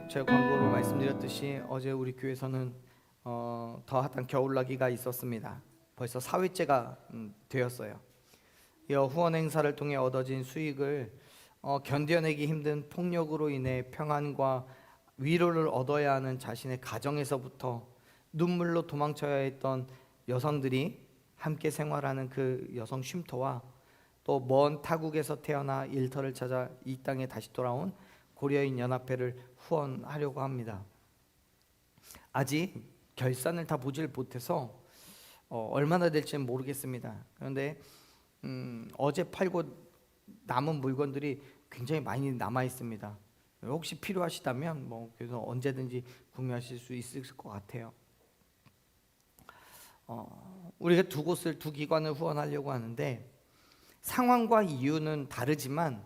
제가 광고로 말씀드렸듯이 어제 우리 교회에서는 더핫한 겨울나기가 있었습니다. 벌써 4회째가 되었어요. 이 후원 행사를 통해 얻어진 수익을 견뎌내기 힘든 폭력으로 인해 평안과 위로를 얻어야 하는 자신의 가정에서부터 눈물로 도망쳐야 했던 여성들이 함께 생활하는 그 여성 쉼터와 또 먼 타국에서 태어나 일터를 찾아 이 땅에 다시 돌아온 고려인 연합회를 후원하려고 합니다. 아직 결산을 다 보질 못해서 얼마나 될지는 모르겠습니다. 그런데 어제 팔고 남은 물건들이 굉장히 많이 남아 있습니다. 혹시 필요하시다면 그래서 언제든지 구매하실 수 있을 것 같아요. 우리가 두 기관을 후원하려고 하는데 상황과 이유는 다르지만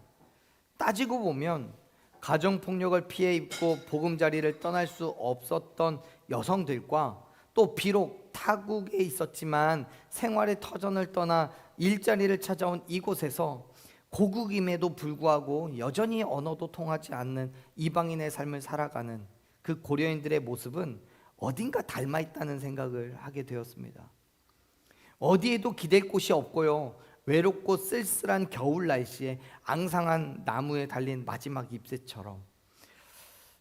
따지고 보면 가정폭력을 피해 입고 보금자리를 떠날 수 없었던 여성들과 또 비록 타국에 있었지만 생활의 터전을 떠나 일자리를 찾아온 이곳에서 고국임에도 불구하고 여전히 언어도 통하지 않는 이방인의 삶을 살아가는 그 고려인들의 모습은 어딘가 닮아 있다는 생각을 하게 되었습니다. 어디에도 기댈 곳이 없고요, 외롭고 쓸쓸한 겨울 날씨에 앙상한 나무에 달린 마지막 잎새처럼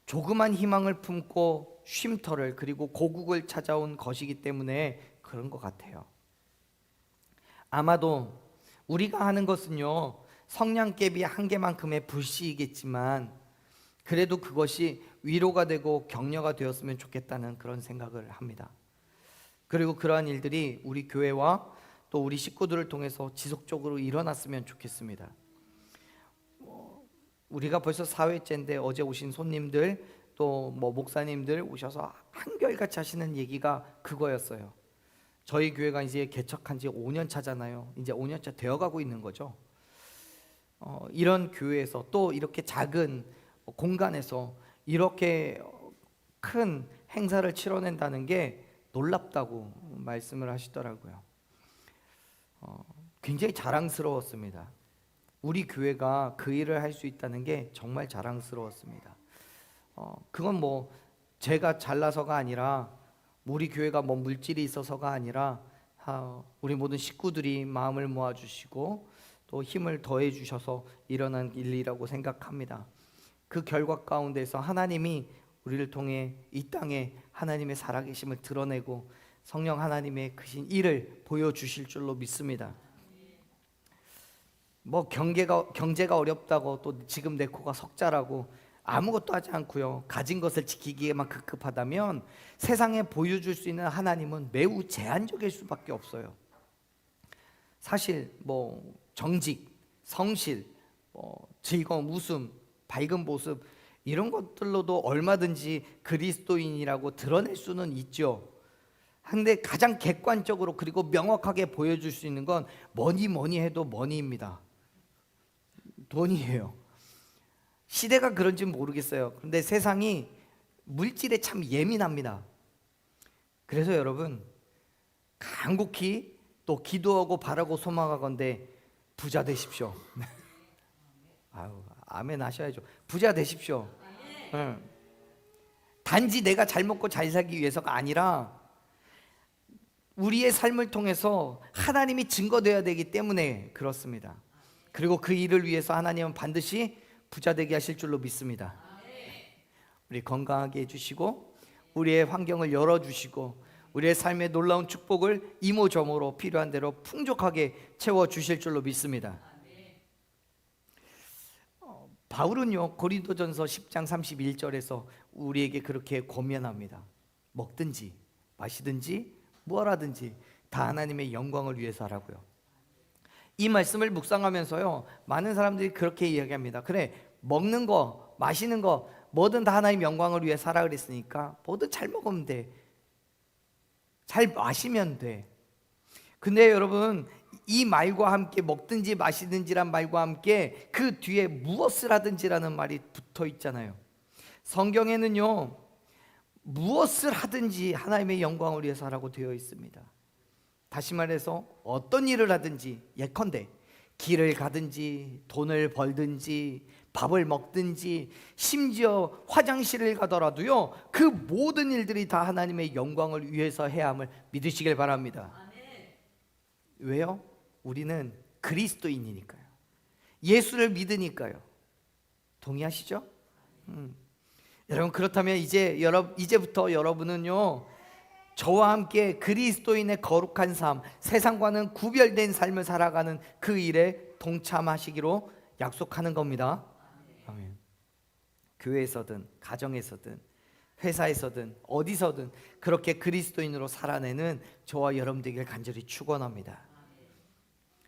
조그만 희망을 품고 쉼터를 그리고 고국을 찾아온 것이기 때문에 그런 것 같아요. 아마도 우리가 하는 것은요, 성냥개비 한 개만큼의 불씨이겠지만 그래도 그것이 위로가 되고 격려가 되었으면 좋겠다는 그런 생각을 합니다. 그리고 그러한 일들이 우리 교회와 또 우리 식구들을 통해서 지속적으로 일어났으면 좋겠습니다. 우리가 벌써 4회째인데 어제 오신 손님들 또 목사님들 오셔서 한결같이 하시는 얘기가 그거였어요. 저희 교회가 이제 개척한 지 5년 차잖아요. 이제 5년 차 되어가고 있는 거죠. 이런 교회에서 또 이렇게 작은 공간에서 이렇게 큰 행사를 치러낸다는 게 놀랍다고 말씀을 하시더라고요. 굉장히 자랑스러웠습니다. 우리 교회가 그 일을 할 수 있다는 게 정말 자랑스러웠습니다. 그건 제가 잘나서가 아니라 우리 교회가 물질이 있어서가 아니라 우리 모든 식구들이 마음을 모아주시고 또 힘을 더해 주셔서 일어난 일이라고 생각합니다. 그 결과 가운데서 하나님이 우리를 통해 이 땅에 하나님의 살아계심을 드러내고 성령 하나님의 크신 일을 보여주실 줄로 믿습니다. 경제가 어렵다고 또 지금 내 코가 석자라고 아무것도 하지 않고요, 가진 것을 지키기에만 급급하다면 세상에 보여줄 수 있는 하나님은 매우 제한적일 수밖에 없어요. 사실 정직, 성실, 즐거움, 웃음, 밝은 모습 이런 것들로도 얼마든지 그리스도인이라고 드러낼 수는 있죠. 근데 가장 객관적으로 그리고 명확하게 보여줄 수 있는 건 뭐니 해도 머니입니다. 돈이에요. 시대가 그런지는 모르겠어요. 그런데 세상이 물질에 참 예민합니다. 그래서 여러분 간곡히 또 기도하고 바라고 소망하건대 부자 되십시오. 아멘 하셔야죠. 부자 되십시오. 단지 내가 잘 먹고 잘 살기 위해서가 아니라 우리의 삶을 통해서 하나님이 증거되어야 되기 때문에 그렇습니다. 그리고 그 일을 위해서 하나님은 반드시 부자 되게 하실 줄로 믿습니다. 우리 건강하게 해주시고 우리의 환경을 열어주시고 우리의 삶의 놀라운 축복을 이모저모로 필요한 대로 풍족하게 채워주실 줄로 믿습니다. 바울은요, 고린도전서 10장 31절에서 우리에게 그렇게 권면합니다. 먹든지 마시든지 무엇하든지 다 하나님의 영광을 위해서 하라고요. 이 말씀을 묵상하면서요, 많은 사람들이 그렇게 이야기합니다. 그래, 먹는 거 마시는 거 뭐든 다 하나님 영광을 위해 살아 그랬으니까 뭐든 잘 먹으면 돼, 잘 마시면 돼. 근데 여러분, 이 말과 함께 먹든지 마시든지란 말과 함께 그 뒤에 무엇을 하든지라는 말이 붙어 있잖아요. 성경에는요, 무엇을 하든지 하나님의 영광을 위해서 하라고 되어 있습니다. 다시 말해서 어떤 일을 하든지, 예컨대 길을 가든지 돈을 벌든지 밥을 먹든지 심지어 화장실을 가더라도요, 그 모든 일들이 다 하나님의 영광을 위해서 해야 함을 믿으시길 바랍니다. 왜요? 우리는 그리스도인이니까요. 예수를 믿으니까요. 동의하시죠? 여러분, 그렇다면 이제부터 여러분은요, 저와 함께 그리스도인의 거룩한 삶, 세상과는 구별된 삶을 살아가는 그 일에 동참하시기로 약속하는 겁니다. 아멘. 교회에서든 가정에서든 회사에서든 어디서든 그렇게 그리스도인으로 살아내는 저와 여러분 되길 간절히 축원합니다.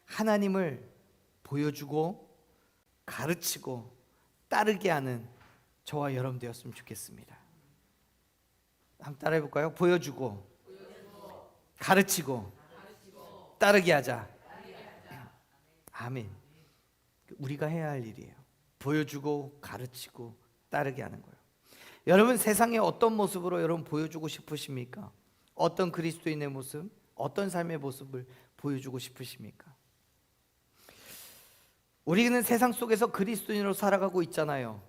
하나님을 보여주고 가르치고 따르게 하는 저와 여러분 되었으면 좋겠습니다. 한번 따라해 볼까요? 보여주고 가르치고 따르게 하자. 아멘. 우리가 해야 할 일이에요. 보여주고 가르치고 따르게 하는 거예요. 여러분, 세상에 어떤 모습으로 여러분 보여주고 싶으십니까? 어떤 그리스도인의 모습, 어떤 삶의 모습을 보여주고 싶으십니까? 우리는 세상 속에서 그리스도인으로 살아가고 있잖아요.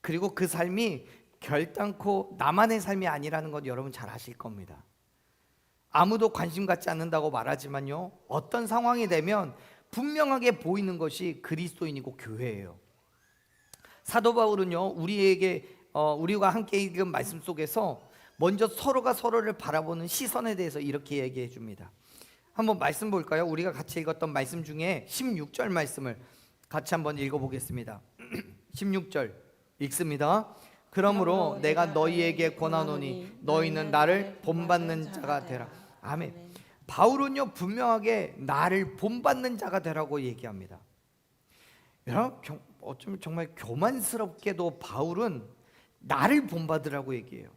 그리고 그 삶이 결단코 나만의 삶이 아니라는 건 여러분 잘 아실 겁니다. 아무도 관심 갖지 않는다고 말하지만요, 어떤 상황이 되면 분명하게 보이는 것이 그리스도인이고 교회예요. 사도 바울은요, 우리가 함께 읽은 말씀 속에서 먼저 서로가 서로를 바라보는 시선에 대해서 이렇게 얘기해 줍니다. 한번 말씀 볼까요? 우리가 같이 읽었던 말씀 중에 16절 말씀을 같이 한번 읽어보겠습니다. 16절 읽습니다. 그러므로 내가 너희에게 권하노니 너희는 나를 본받는 자가 되라. 아멘. 바울은요, 분명하게 나를 본받는 자가 되라고 얘기합니다. 여러분, 어쩌면 정말 교만스럽게도 바울은 나를 본받으라고 얘기해요.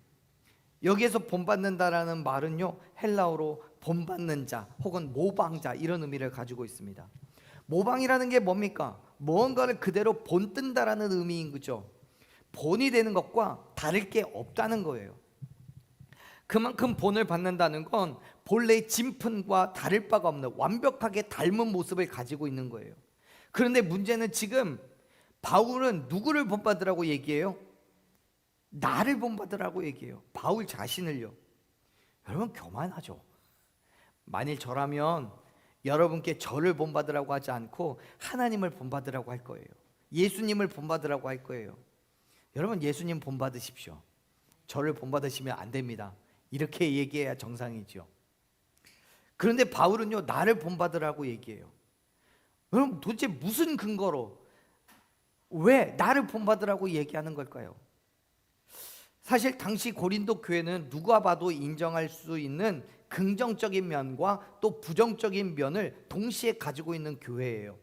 여기에서 본받는다라는 말은요, 헬라어로 본받는 자 혹은 모방자, 이런 의미를 가지고 있습니다. 모방이라는 게 뭡니까? 무언가를 그대로 본뜬다라는 의미인 거죠. 본이 되는 것과 다를 게 없다는 거예요. 그만큼 본을 받는다는 건 본래의 진품과 다를 바가 없는 완벽하게 닮은 모습을 가지고 있는 거예요. 그런데 문제는 지금 바울은 누구를 본받으라고 얘기해요? 나를 본받으라고 얘기해요. 바울 자신을요. 여러분, 교만하죠. 만일 저라면 여러분께 저를 본받으라고 하지 않고 하나님을 본받으라고 할 거예요. 예수님을 본받으라고 할 거예요. 여러분, 예수님 본받으십시오. 저를 본받으시면 안 됩니다. 이렇게 얘기해야 정상이죠. 그런데 바울은요, 나를 본받으라고 얘기해요. 여러분, 도대체 무슨 근거로, 왜 나를 본받으라고 얘기하는 걸까요? 사실 당시 고린도 교회는 누가 봐도 인정할 수 있는 긍정적인 면과 또 부정적인 면을 동시에 가지고 있는 교회예요.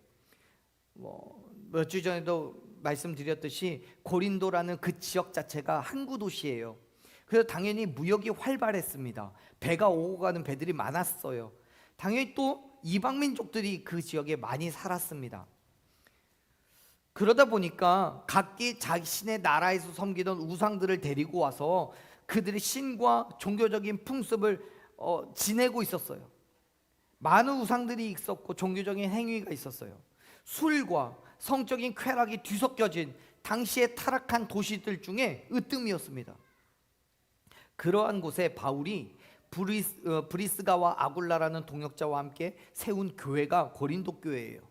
몇 주 전에도 말씀드렸듯이 고린도라는 그 지역 자체가 항구 도시예요. 그래서 당연히 무역이 활발했습니다. 배가 오고 가는 배들이 많았어요. 당연히 또 이방 민족들이 그 지역에 많이 살았습니다. 그러다 보니까 각기 자신의 나라에서 섬기던 우상들을 데리고 와서 그들의 신과 종교적인 풍습을 지내고 있었어요. 많은 우상들이 있었고 종교적인 행위가 있었어요. 술과 성적인 쾌락이 뒤섞여진 당시의 타락한 도시들 중에 으뜸이었습니다. 그러한 곳에 바울이 브리스가와 아굴라라는 동역자와 함께 세운 교회가 고린도 교회예요.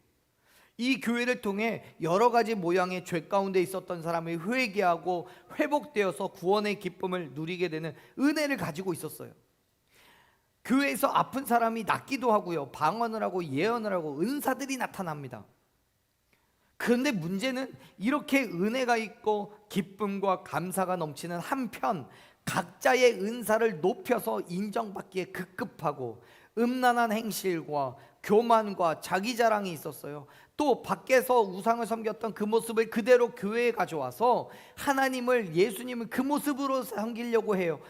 이 교회를 통해 여러 가지 모양의 죄 가운데 있었던 사람이 회개하고 회복되어서 구원의 기쁨을 누리게 되는 은혜를 가지고 있었어요. 교회에서 아픈 사람이 낫기도 하고요, 방언을 하고 예언을 하고 은사들이 나타납니다. 그런데 문제는 이렇게 은혜가 있고 기쁨과 감사가 넘치는 한편 각자의 은사를 높여서 인정받기에 급급하고 음란한 행실과 교만과 자기 자랑이 있었어요. 또 밖에서 우상을 섬겼던 그 모습을 그대로 교회에 가져와서 하나님을, 예수님을 그 모습으로 섬기려고 해요.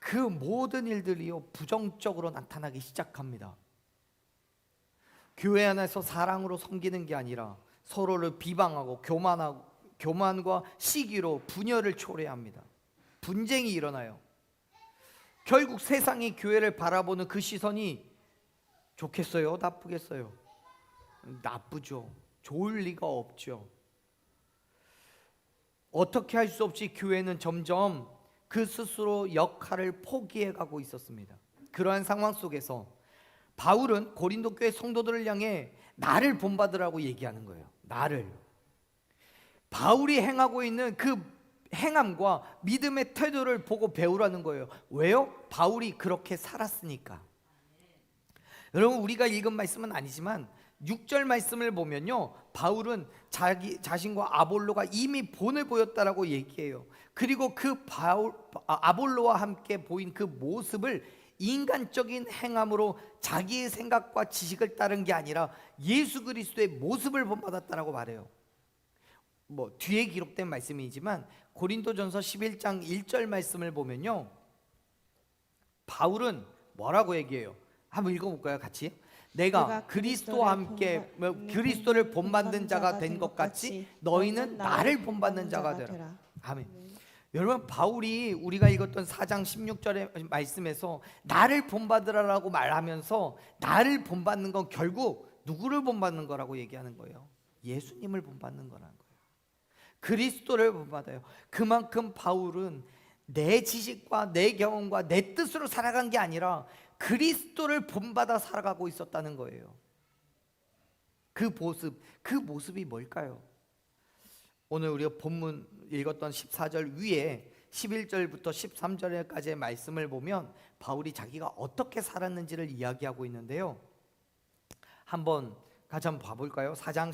그 모든 일들이요, 부정적으로 나타나기 시작합니다. 교회 안에서 사랑으로 섬기는 게 아니라 서로를 비방하고 교만과 시기로 분열을 초래합니다. 분쟁이 일어나요. 결국 세상이 교회를 바라보는 그 시선이 좋겠어요? 나쁘겠어요? 나쁘죠. 좋을 리가 없죠. 어떻게 할 수 없이 교회는 점점 그 스스로 역할을 포기해 가고 있었습니다. 그러한 상황 속에서 바울은 고린도 교회 성도들을 향해 나를 본받으라고 얘기하는 거예요. 나를. 바울이 행하고 있는 그 행함과 믿음의 태도를 보고 배우라는 거예요. 왜요? 바울이 그렇게 살았으니까. 여러분, 우리가 읽은 말씀은 아니지만 6절 말씀을 보면요, 바울은 자신과 아볼로가 이미 본을 보였다라고 얘기해요. 그리고 그 아볼로와 함께 보인 그 모습을 인간적인 행함으로 자기의 생각과 지식을 따른 게 아니라 예수 그리스도의 모습을 본받았다라고 말해요. 뭐 뒤에 기록된 말씀이지만 고린도전서 11장 1절 말씀을 보면요, 바울은 뭐라고 얘기해요? 한번 읽어볼까요, 같이? 내가 그리스도와 함께 그리스도를 본받는 자가 된 것 같이 너희는 나를 본받는 자가 되라. 아멘. 여러분, 바울이 우리가 읽었던 4장 16절의 말씀에서 나를 본받으라라고 말하면서 나를 본받는 건 결국 누구를 본받는 거라고 얘기하는 거예요? 예수님을 본받는 거라는 거예요. 그리스도를 본받아요. 그만큼 바울은 내 지식과 내 경험과 내 뜻으로 살아간 게 아니라 그리스도를 본받아 살아가고 있었다는 거예요. 그 모습이 뭘까요? 오늘 우리가 본문 읽었던 14절 위에 11절부터 13절까지의 말씀을 보면 바울이 자기가 어떻게 살았는지를 이야기하고 있는데요, 한번 같이 한번 봐볼까요? 4장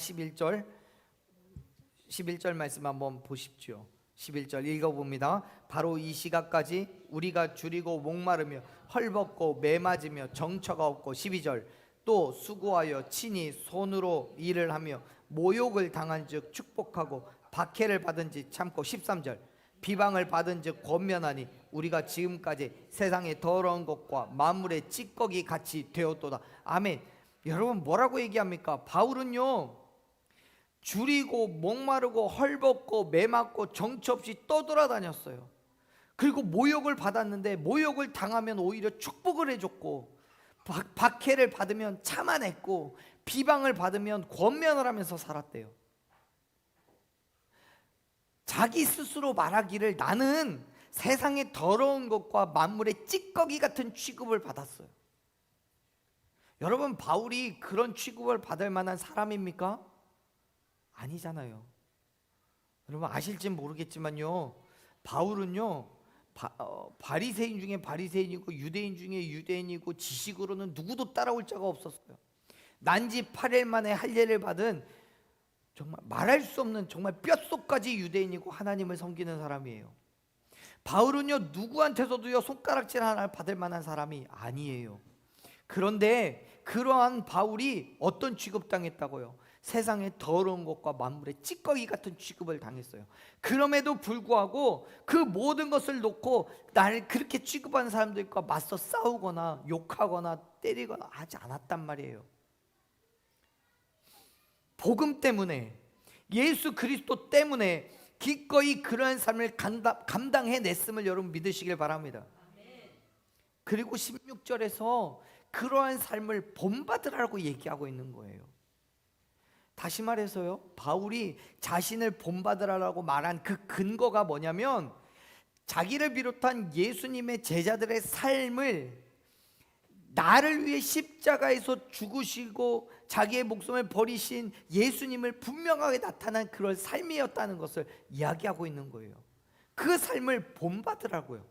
11절 말씀 한번 보십시오. 11절 읽어봅니다. 바로 이 시각까지 우리가 줄이고 목마르며 헐벗고 매맞으며 정처가 없고, 12절 또 수고하여 친히 손으로 일을 하며 모욕을 당한 즉 축복하고 박해를 받은 즉 참고, 13절 비방을 받은 즉 권면하니 우리가 지금까지 세상의 더러운 것과 만물의 찌꺼기 같이 되었도다. 아멘. 여러분, 뭐라고 얘기합니까? 바울은요, 줄이고 목마르고 헐벗고 매맞고 정처 없이 떠돌아다녔어요. 그리고 모욕을 받았는데 모욕을 당하면 오히려 축복을 해줬고, 박해를 받으면 참아냈고, 비방을 받으면 권면을 하면서 살았대요. 자기 스스로 말하기를 나는 세상의 더러운 것과 만물의 찌꺼기 같은 취급을 받았어요. 여러분, 바울이 그런 취급을 받을 만한 사람입니까? 아니잖아요. 여러분 아실지 모르겠지만요, 바울은요 바리새인 중에 바리새인이고 유대인 중에 유대인이고 지식으로는 누구도 따라올 자가 없었어요. 난지 8일 만에 할례를 받은 정말 말할 수 없는 정말 뼛속까지 유대인이고 하나님을 섬기는 사람이에요. 바울은요 누구한테서도요 손가락질 하나 받을 만한 사람이 아니에요. 그런데 그러한 바울이 어떤 취급당했다고요? 세상의 더러운 것과 만물의 찌꺼기 같은 취급을 당했어요. 그럼에도 불구하고 그 모든 것을 놓고 나를 그렇게 취급하는 사람들과 맞서 싸우거나 욕하거나 때리거나 하지 않았단 말이에요. 복음 때문에, 예수 그리스도 때문에 기꺼이 그러한 삶을 감당해냈음을 여러분 믿으시길 바랍니다. 그리고 16절에서 그러한 삶을 본받으라고 얘기하고 있는 거예요. 다시 말해서요, 바울이 자신을 본받으라고 말한 그 근거가 뭐냐면, 자기를 비롯한 예수님의 제자들의 삶을 나를 위해 십자가에서 죽으시고 자기의 목숨을 버리신 예수님을 분명하게 나타난 그런 삶이었다는 것을 이야기하고 있는 거예요. 그 삶을 본받으라고요.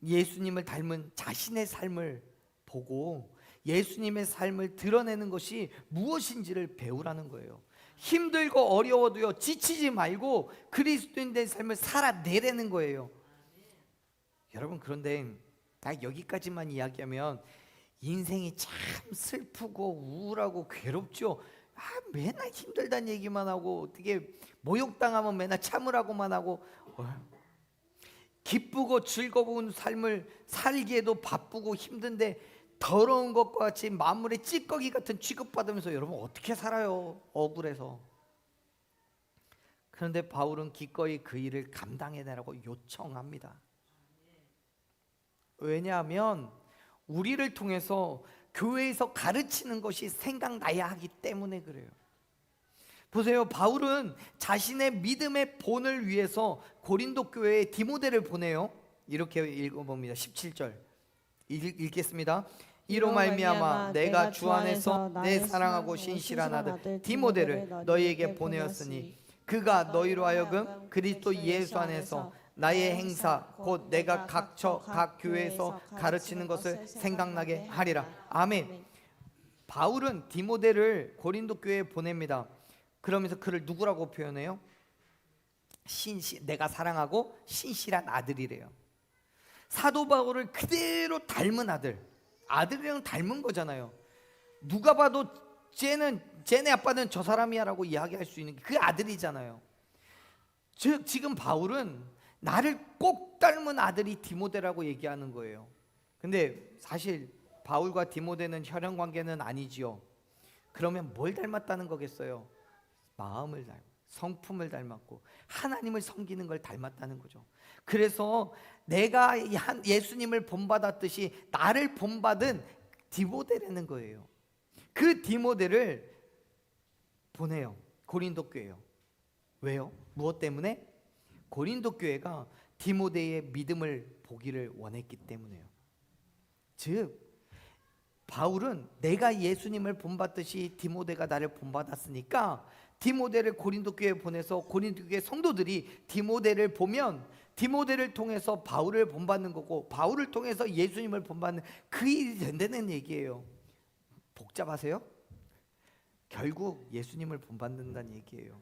예수님을 닮은 자신의 삶을 보고 예수님의 삶을 드러내는 것이 무엇인지를 배우라는 거예요. 힘들고 어려워도요 지치지 말고 그리스도인의 삶을 살아내라는 거예요. 여러분, 그런데 딱 여기까지만 이야기하면 인생이 참 슬프고 우울하고 괴롭죠. 맨날 힘들다는 얘기만 하고, 어떻게 모욕당하면 맨날 참으라고만 하고, 기쁘고 즐거운 삶을 살기에도 바쁘고 힘든데 더러운 것과 같이 만물의 찌꺼기 같은 취급받으면서 여러분 어떻게 살아요? 억울해서. 그런데 바울은 기꺼이 그 일을 감당해내라고 요청합니다. 왜냐하면 우리를 통해서 교회에서 가르치는 것이 생각나야 하기 때문에 그래요. 보세요. 바울은 자신의 믿음의 본을 위해서 고린도 교회에 디모데를 보내요. 이렇게 읽어봅니다. 17절 읽겠습니다. 이로 말미암아 내가 주 안에서 내 사랑하고 신실한 아들 디모데를 너희에게 보내었으니 그가 너희로 하여금 그리스도 예수 안에서 나의 행사 곧 내가 각처 각 교회에서 가르치는 것을 생각나게 하리라. 아멘. 바울은 디모데를 고린도 교회에 보냅니다. 그러면서 그를 누구라고 표현해요? 내가 사랑하고 신실한 아들이래요. 사도 바울을 그대로 닮은 아들이랑 닮은 거잖아요. 누가 봐도 쟤네 아빠는 저 사람이야라고 이야기할 수 있는 그 아들이잖아요. 즉 지금 바울은 나를 꼭 닮은 아들이 디모데라고 얘기하는 거예요. 근데 사실 바울과 디모데는 혈연 관계는 아니지요. 그러면 뭘 닮았다는 거겠어요? 마음을 성품을 닮았고 하나님을 섬기는 걸 닮았다는 거죠. 그래서 내가 예수님을 본받았듯이 나를 본받은 디모데라는 거예요. 그 디모데를 보내요. 고린도 교회요. 왜요? 무엇 때문에? 고린도 교회가 디모데의 믿음을 보기를 원했기 때문에요. 즉 바울은 내가 예수님을 본받듯이 디모데가 나를 본받았으니까 디모데를 고린도 교회에 보내서 고린도 교회 성도들이 디모데를 보면 디모데를 통해서 바울을 본받는 거고 바울을 통해서 예수님을 본받는 그 일이 된다는 얘기예요. 복잡하세요? 결국 예수님을 본받는다는 얘기예요.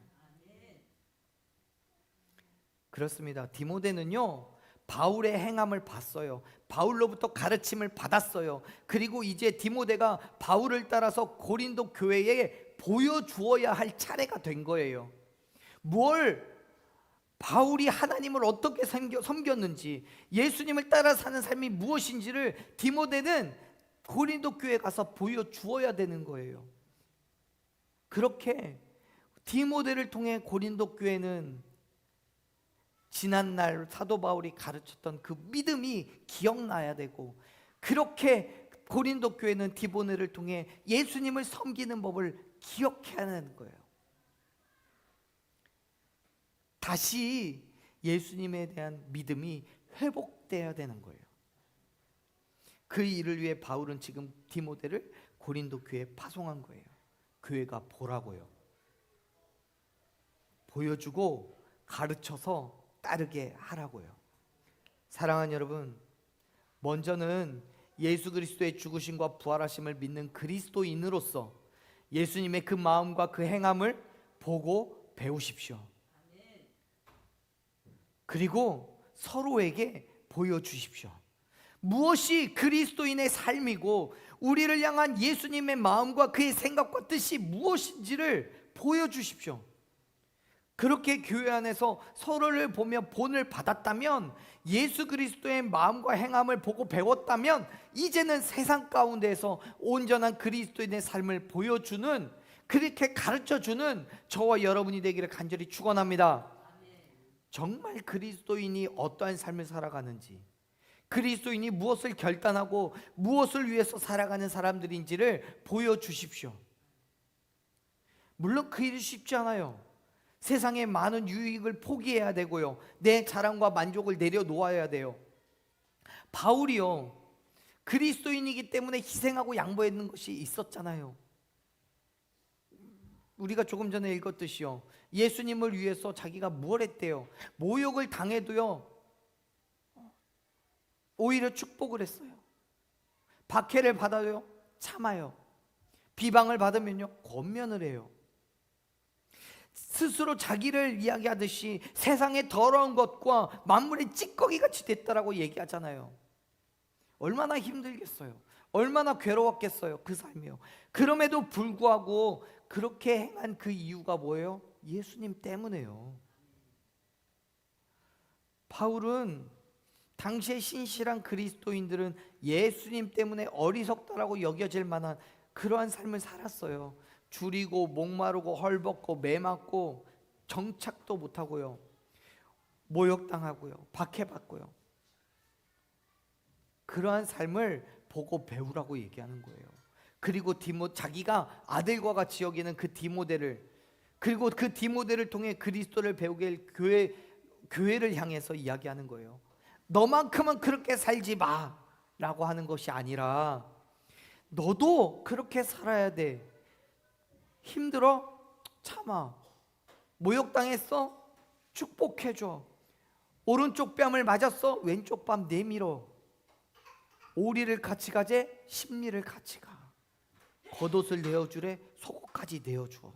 그렇습니다. 디모데는요 바울의 행함을 봤어요. 바울로부터 가르침을 받았어요. 그리고 이제 디모데가 바울을 따라서 고린도 교회에 보여주어야 할 차례가 된 거예요. 바울이 하나님을 어떻게 섬겼는지, 예수님을 따라 사는 삶이 무엇인지를 디모데는 고린도 교회에 가서 보여주어야 되는 거예요. 그렇게 디모데를 통해 고린도 교회는 지난날 사도 바울이 가르쳤던 그 믿음이 기억나야 되고, 그렇게 고린도 교회는 디모데를 통해 예수님을 섬기는 법을 기억해야 하는 거예요. 다시 예수님에 대한 믿음이 회복되어야 되는 거예요. 그 일을 위해 바울은 지금 디모데를 고린도 교회에 파송한 거예요. 교회가 보라고요. 보여주고 가르쳐서 따르게 하라고요. 사랑하는 여러분, 먼저는 예수 그리스도의 죽으심과 부활하심을 믿는 그리스도인으로서 예수님의 그 마음과 그 행함을 보고 배우십시오. 그리고 서로에게 보여주십시오. 무엇이 그리스도인의 삶이고 우리를 향한 예수님의 마음과 그의 생각과 뜻이 무엇인지를 보여주십시오. 그렇게 교회 안에서 서로를 보며 본을 받았다면, 예수 그리스도의 마음과 행함을 보고 배웠다면, 이제는 세상 가운데에서 온전한 그리스도인의 삶을 보여주는, 그렇게 가르쳐주는 저와 여러분이 되기를 간절히 축원합니다. 정말 그리스도인이 어떠한 삶을 살아가는지, 그리스도인이 무엇을 결단하고 무엇을 위해서 살아가는 사람들인지를 보여주십시오. 물론 그 일이 쉽지 않아요. 세상의 많은 유익을 포기해야 되고요, 내 자랑과 만족을 내려놓아야 돼요. 바울이요, 그리스도인이기 때문에 희생하고 양보했는 것이 있었잖아요. 우리가 조금 전에 읽었듯이요, 예수님을 위해서 자기가 뭘 했대요? 모욕을 당해도요 오히려 축복을 했어요. 박해를 받아요, 참아요. 비방을 받으면요 권면을 해요. 스스로 자기를 이야기하듯이 세상의 더러운 것과 만물의 찌꺼기같이 됐다라고 얘기하잖아요. 얼마나 힘들겠어요. 얼마나 괴로웠겠어요, 그 삶이요. 그럼에도 불구하고 그렇게 행한 그 이유가 뭐예요? 예수님 때문에요. 바울은 당시의 신실한 그리스도인들은 예수님 때문에 어리석다라고 여겨질 만한 그러한 삶을 살았어요. 줄이고 목마르고 헐벗고 매맞고 정착도 못하고요, 모욕당하고요, 박해받고요. 그러한 삶을 보고 배우라고 얘기하는 거예요. 그리고 자기가 아들과 같이 여기는 그 디모데를 그리고 그 디모데를 통해 그리스도를 배우게 할 교회를 향해서 이야기하는 거예요. 너만큼은 그렇게 살지 마 라고 하는 것이 아니라 너도 그렇게 살아야 돼. 힘들어? 참아. 모욕당했어? 축복해줘. 오른쪽 뺨을 맞았어? 왼쪽 뺨 내밀어. 오리를 같이 가재? 십리를 같이 가. 겉옷을 내어주래? 속옷까지 내어줘.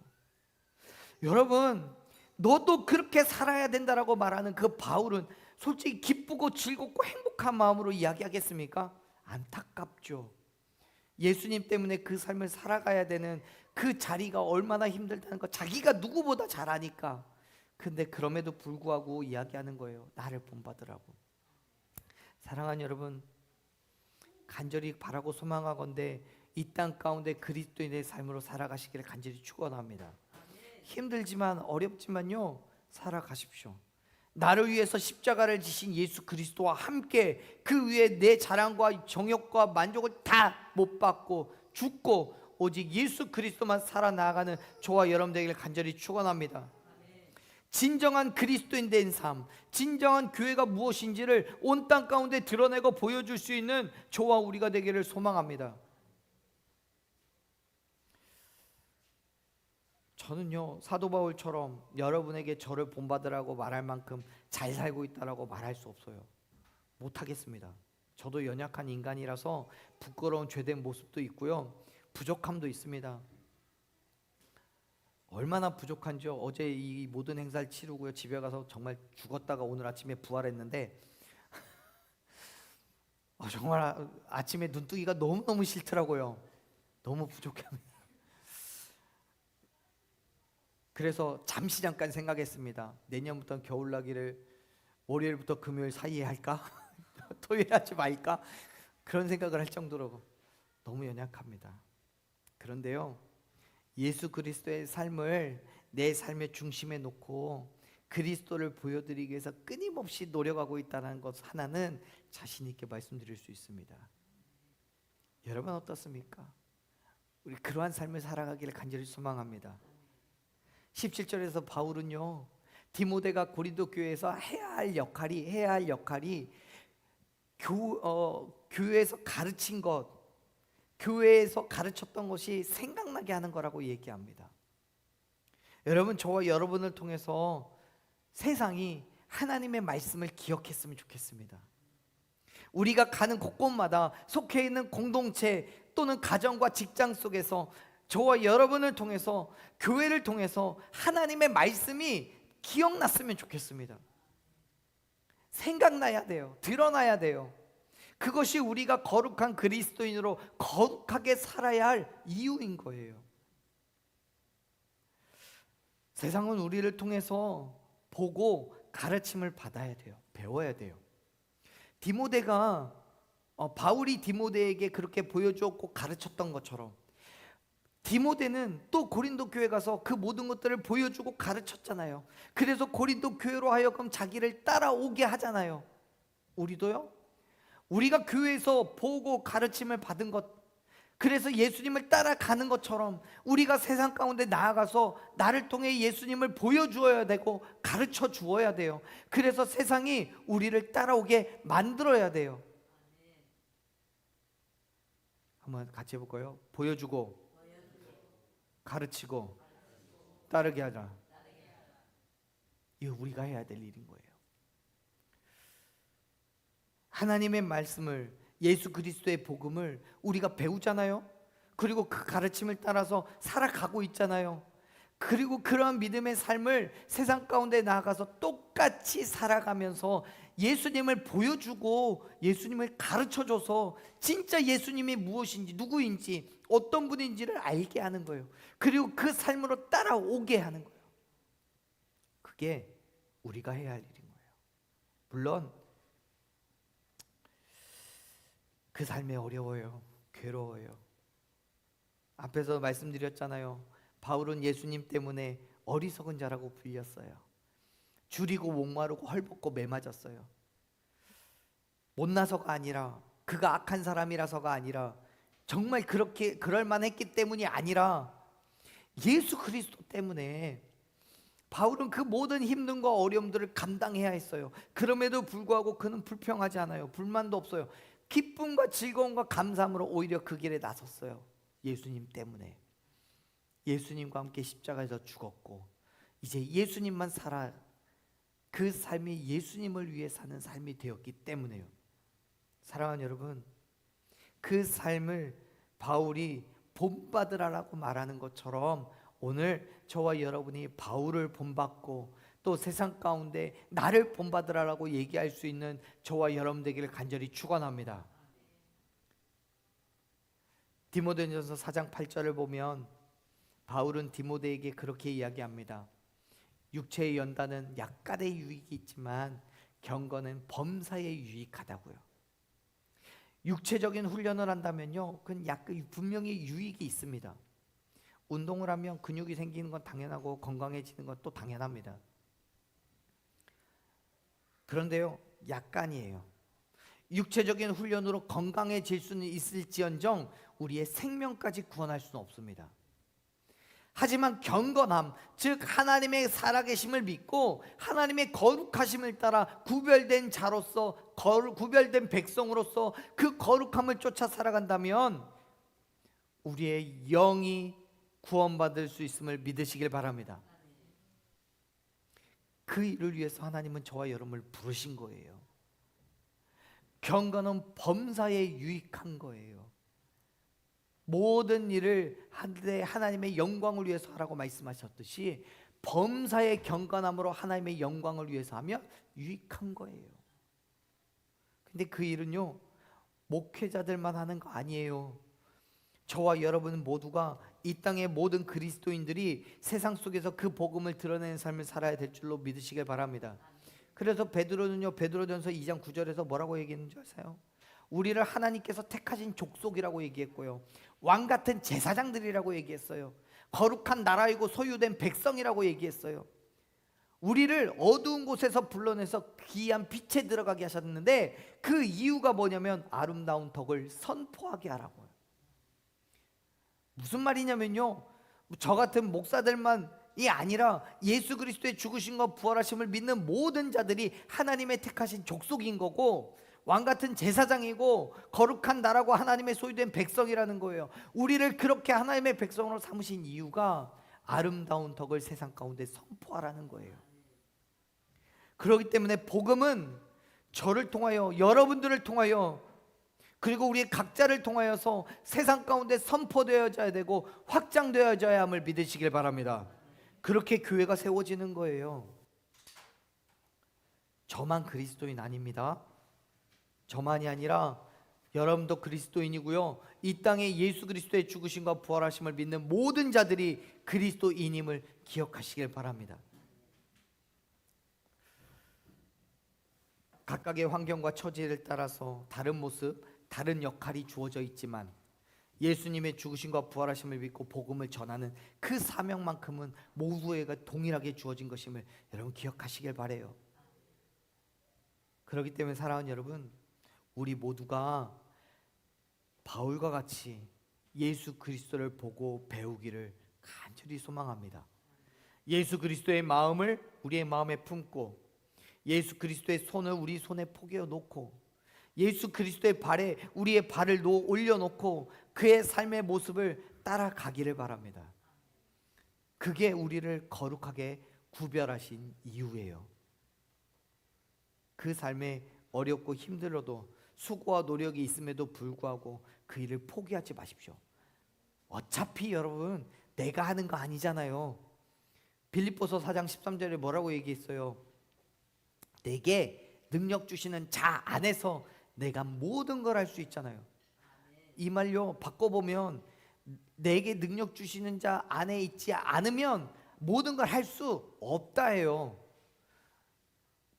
여러분, 너도 그렇게 살아야 된다라고 말하는 그 바울은 솔직히 기쁘고 즐겁고 행복한 마음으로 이야기하겠습니까? 안타깝죠. 예수님 때문에 그 삶을 살아가야 되는 그 자리가 얼마나 힘들다는 거 자기가 누구보다 잘 아니까. 근데 그럼에도 불구하고 이야기하는 거예요. 나를 본받으라고. 사랑하는 여러분, 간절히 바라고 소망하건대 이 땅 가운데 그리스도인의 삶으로 살아가시기를 간절히 축원합니다. 힘들지만 어렵지만요, 살아가십시오. 나를 위해서 십자가를 지신 예수 그리스도와 함께 그 위에 내 자랑과 정욕과 만족을 다 못 받고 죽고 오직 예수 그리스도만 살아나가는 저와 여러분 되기를 간절히 축원합니다. 진정한 그리스도인 된 삶, 진정한 교회가 무엇인지를 온 땅 가운데 드러내고 보여줄 수 있는 저와 우리가 되기를 소망합니다. 저는요, 사도 바울처럼 여러분에게 저를 본받으라고 말할 만큼 잘 살고 있다라고 말할 수 없어요. 못하겠습니다. 저도 연약한 인간이라서 부끄러운 죄된 모습도 있고요, 부족함도 있습니다. 얼마나 부족한지요. 어제 이 모든 행사를 치르고요, 집에 가서 정말 죽었다가 오늘 아침에 부활했는데 정말 아침에 눈뜨기가 너무너무 싫더라고요. 너무 부족합니다. 그래서 잠시 잠깐 생각했습니다. 내년부터 겨울나기를 월요일부터 금요일 사이에 할까? 토요일 하지 말까? 그런 생각을 할 정도로 너무 연약합니다. 그런데요, 예수 그리스도의 삶을 내 삶의 중심에 놓고 그리스도를 보여드리기 위해서 끊임없이 노력하고 있다는 것 하나는 자신 있게 말씀드릴 수 있습니다. 여러분 어떻습니까? 우리 그러한 삶을 살아가기를 간절히 소망합니다. 17절에서 바울은요, 디모데가 고린도 교회에서 해야 할 역할이 교회에서 가르친 것, 교회에서 가르쳤던 것이 생각나게 하는 거라고 얘기합니다. 여러분, 저와 여러분을 통해서 세상이 하나님의 말씀을 기억했으면 좋겠습니다. 우리가 가는 곳곳마다 속해 있는 공동체 또는 가정과 직장 속에서 저와 여러분을 통해서, 교회를 통해서 하나님의 말씀이 기억났으면 좋겠습니다. 생각나야 돼요. 드러나야 돼요. 그것이 우리가 거룩한 그리스도인으로 거룩하게 살아야 할 이유인 거예요. 세상은 우리를 통해서 보고 가르침을 받아야 돼요. 배워야 돼요. 바울이 디모데에게 그렇게 보여주었고 가르쳤던 것처럼 디모데는 또 고린도 교회 가서 그 모든 것들을 보여주고 가르쳤잖아요. 그래서 고린도 교회로 하여금 자기를 따라오게 하잖아요. 우리도요, 우리가 교회에서 보고 가르침을 받은 것, 그래서 예수님을 따라가는 것처럼 우리가 세상 가운데 나아가서 나를 통해 예수님을 보여주어야 되고 가르쳐 주어야 돼요. 그래서 세상이 우리를 따라오게 만들어야 돼요. 한번 같이 해볼까요? 보여주고 가르치고 따르게 하자. 이거 우리가 해야 될 일인 거예요. 하나님의 말씀을, 예수 그리스도의 복음을 우리가 배우잖아요. 그리고 그 가르침을 따라서 살아가고 있잖아요. 그리고 그러한 믿음의 삶을 세상 가운데 나아가서 똑같이 살아가면서 예수님을 보여주고 예수님을 가르쳐줘서 진짜 예수님이 무엇인지, 누구인지, 어떤 분인지를 알게 하는 거예요. 그리고 그 삶으로 따라오게 하는 거예요. 그게 우리가 해야 할 일인 거예요. 물론 그 삶이 어려워요. 괴로워요. 앞에서 말씀드렸잖아요. 바울은 예수님 때문에 어리석은 자라고 불렸어요. 줄이고 목마르고 헐벗고 매맞았어요. 못나서가 아니라, 그가 악한 사람이라서가 아니라, 정말 그렇게 그럴만했기 때문이 아니라 예수 그리스도 때문에 바울은 그 모든 힘듦과 어려움들을 감당해야 했어요. 그럼에도 불구하고 그는 불평하지 않아요. 불만도 없어요. 기쁨과 즐거움과 감사함으로 오히려 그 길에 나섰어요. 예수님 때문에. 예수님과 함께 십자가에서 죽었고 이제 예수님만 살아, 그 삶이 예수님을 위해 사는 삶이 되었기 때문에요. 사랑하는 여러분, 그 삶을 바울이 본받으라고 말하는 것처럼 오늘 저와 여러분이 바울을 본받고 또 세상 가운데 나를 본받으라고 얘기할 수 있는 저와 여러분 되기를 간절히 축원합니다. 디모데전서 4장 8절을 보면 바울은 디모데에게 그렇게 이야기합니다. 육체의 연단은 약간의 유익이 있지만 경건은 범사에 유익하다고요. 육체적인 훈련을 한다면요, 그건 약간 분명히 유익이 있습니다. 운동을 하면 근육이 생기는 건 당연하고 건강해지는 건 또 당연합니다. 그런데요, 약간이에요. 육체적인 훈련으로 건강해질 수는 있을지언정 우리의 생명까지 구원할 수는 없습니다. 하지만 경건함, 즉 하나님의 살아계심을 믿고 하나님의 거룩하심을 따라 구별된 자로서, 구별된 백성으로서 그 거룩함을 쫓아 살아간다면 우리의 영이 구원받을 수 있음을 믿으시길 바랍니다. 그 일을 위해서 하나님은 저와 여러분을 부르신 거예요. 경건은 범사에 유익한 거예요. 모든 일을 하되 하나님의 영광을 위해서 하라고 말씀하셨듯이 범사의 경건함으로 하나님의 영광을 위해서 하면 유익한 거예요. 근데 그 일은요, 목회자들만 하는 거 아니에요. 저와 여러분 모두가, 이 땅의 모든 그리스도인들이 세상 속에서 그 복음을 드러내는 삶을 살아야 될 줄로 믿으시길 바랍니다. 그래서 베드로는요, 베드로전서 2장 9절에서 뭐라고 얘기했는지 아세요? 우리를 하나님께서 택하신 족속이라고 얘기했고요, 왕같은 제사장들이라고 얘기했어요. 거룩한 나라이고 소유된 백성이라고 얘기했어요. 우리를 어두운 곳에서 불러내서 귀한 빛에 들어가게 하셨는데 그 이유가 뭐냐면 아름다운 덕을 선포하게 하라고요. 무슨 말이냐면요, 저 같은 목사들만이 아니라 예수 그리스도의 죽으심과 부활하심을 믿는 모든 자들이 하나님의 택하신 족속인 거고 왕같은 제사장이고 거룩한 나라고 하나님의 소유된 백성이라는 거예요. 우리를 그렇게 하나님의 백성으로 삼으신 이유가 아름다운 덕을 세상 가운데 선포하라는 거예요. 그렇기 때문에 복음은 저를 통하여, 여러분들을 통하여, 그리고 우리 각자를 통하여서 세상 가운데 선포되어져야 되고 확장되어져야 함을 믿으시길 바랍니다. 그렇게 교회가 세워지는 거예요. 저만 그리스도인 아닙니다. 저만이 아니라 여러분도 그리스도인이고요, 이 땅에 예수 그리스도의 죽으심과 부활하심을 믿는 모든 자들이 그리스도인임을 기억하시길 바랍니다. 각각의 환경과 처지를 따라서 다른 모습, 다른 역할이 주어져 있지만 예수님의 죽으심과 부활하심을 믿고 복음을 전하는 그 사명만큼은 모두에게 동일하게 주어진 것임을 여러분 기억하시길 바라요. 그렇기 때문에 사랑하는 여러분, 우리 모두가 바울과 같이 예수 그리스도를 보고 배우기를 간절히 소망합니다. 예수 그리스도의 마음을 우리의 마음에 품고 예수 그리스도의 손을 우리 손에 포개어 놓고 예수 그리스도의 발에 우리의 발을 올려놓고 그의 삶의 모습을 따라가기를 바랍니다. 그게 우리를 거룩하게 구별하신 이유예요. 그 삶에 어렵고 힘들어도 수고와 노력이 있음에도 불구하고 그 일을 포기하지 마십시오. 어차피 여러분 내가 하는 거 아니잖아요. 빌립보서 4장 13절에 뭐라고 얘기했어요? 내게 능력 주시는 자 안에서 내가 모든 걸 할 수 있잖아요. 이 말요 바꿔보면 내게 능력 주시는 자 안에 있지 않으면 모든 걸 할 수 없다예요.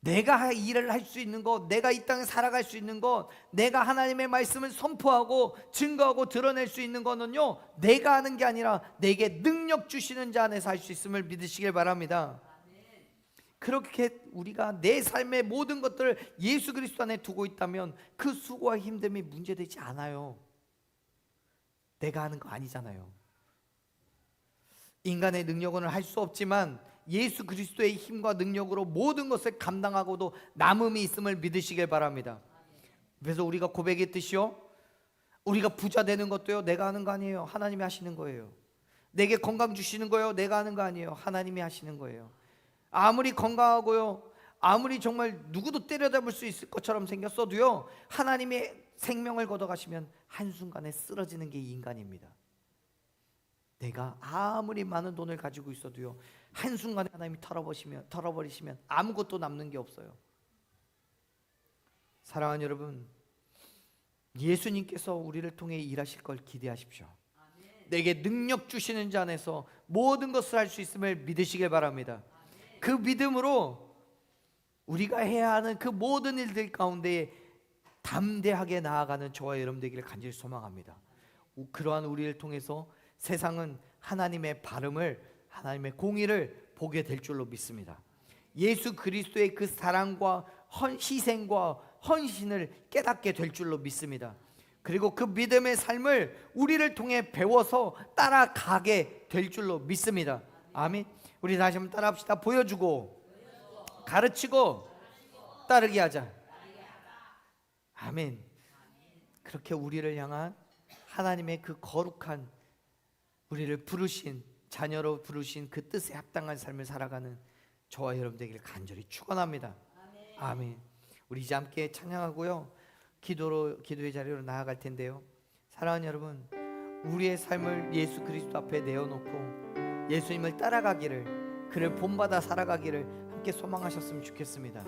내가 일을 할 수 있는 것, 내가 이 땅에 살아갈 수 있는 것, 내가 하나님의 말씀을 선포하고 증거하고 드러낼 수 있는 것은요, 내가 하는 게 아니라 내게 능력 주시는 자 안에서 할 수 있음을 믿으시길 바랍니다. 그렇게 우리가 내 삶의 모든 것들을 예수 그리스도 안에 두고 있다면 그 수고와 힘듦이 문제되지 않아요. 내가 하는 거 아니잖아요. 인간의 능력은 할 수 없지만 예수 그리스도의 힘과 능력으로 모든 것을 감당하고도 남음이 있음을 믿으시길 바랍니다. 그래서 우리가 고백했듯이요, 우리가 부자 되는 것도요 내가 하는 거 아니에요. 하나님이 하시는 거예요. 내게 건강 주시는 거예요. 내가 하는 거 아니에요. 하나님이 하시는 거예요. 아무리 건강하고요, 아무리 정말 누구도 때려잡을 수 있을 것처럼 생겼어도요, 하나님의 생명을 걷어가시면 한순간에 쓰러지는 게 인간입니다. 내가 아무리 많은 돈을 가지고 있어도요, 한순간에 하나님이 털어버리시면 아무것도 남는 게 없어요. 사랑하는 여러분, 예수님께서 우리를 통해 일하실 걸 기대하십시오. 내게 능력 주시는 자 안에서 모든 것을 할 수 있음을 믿으시길 바랍니다. 그 믿음으로 우리가 해야 하는 그 모든 일들 가운데 담대하게 나아가는 저와 여러분 되기를 간절히 소망합니다. 그러한 우리를 통해서 세상은 하나님의 발음을, 하나님의 공의를 보게 될 줄로 믿습니다. 예수 그리스도의 그 사랑과 희생과 헌신을 깨닫게 될 줄로 믿습니다. 그리고 그 믿음의 삶을 우리를 통해 배워서 따라가게 될 줄로 믿습니다. 아멘. 우리 다시 한번 따라합시다. 보여주고 가르치고 따르게 하자. 아멘. 그렇게 우리를 향한 하나님의 그 거룩한, 우리를 부르신, 자녀로 부르신 그 뜻에 합당한 삶을 살아가는 저와 여러분 되기를 간절히 축원합니다. 아멘. 우리 이제 함께 찬양하고요, 기도의 자리로 나아갈 텐데요, 사랑하는 여러분, 우리의 삶을 예수 그리스도 앞에 내어놓고 예수님을 따라가기를, 그를 본받아 살아가기를 함께 소망하셨으면 좋겠습니다.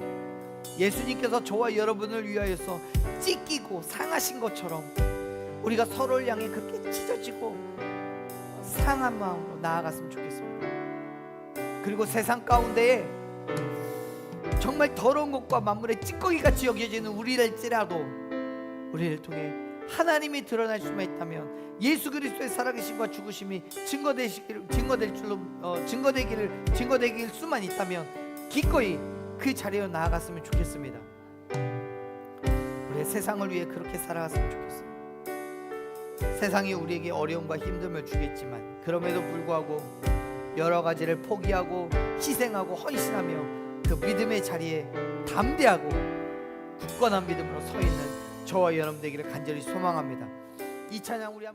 예수님께서 저와 여러분을 위하여서 찢기고 상하신 것처럼 우리가 서로를 향해 그렇게 찢어지고 상한 마음으로 나아갔으면 좋겠습니다. 그리고 세상 가운데에 정말 더러운 것과 만물의 찌꺼기같이 여겨지는 우리랄지라도 우리를 통해 하나님이 드러날 수만 있다면 예수 그리스도의 살아계심과 죽으심이 증거되길 수만 있다면 기꺼이 그 자리로 나아갔으면 좋겠습니다. 우리의 세상을 위해 그렇게 살아갔으면 좋겠어요. 세상이 우리에게 어려움과 힘듦을 주겠지만 그럼에도 불구하고 여러 가지를 포기하고 희생하고 헌신하며 그 믿음의 자리에 담대하고 굳건한 믿음으로 서 있는 저와 여러분 되기를 간절히 소망합니다. 이 찬양 우리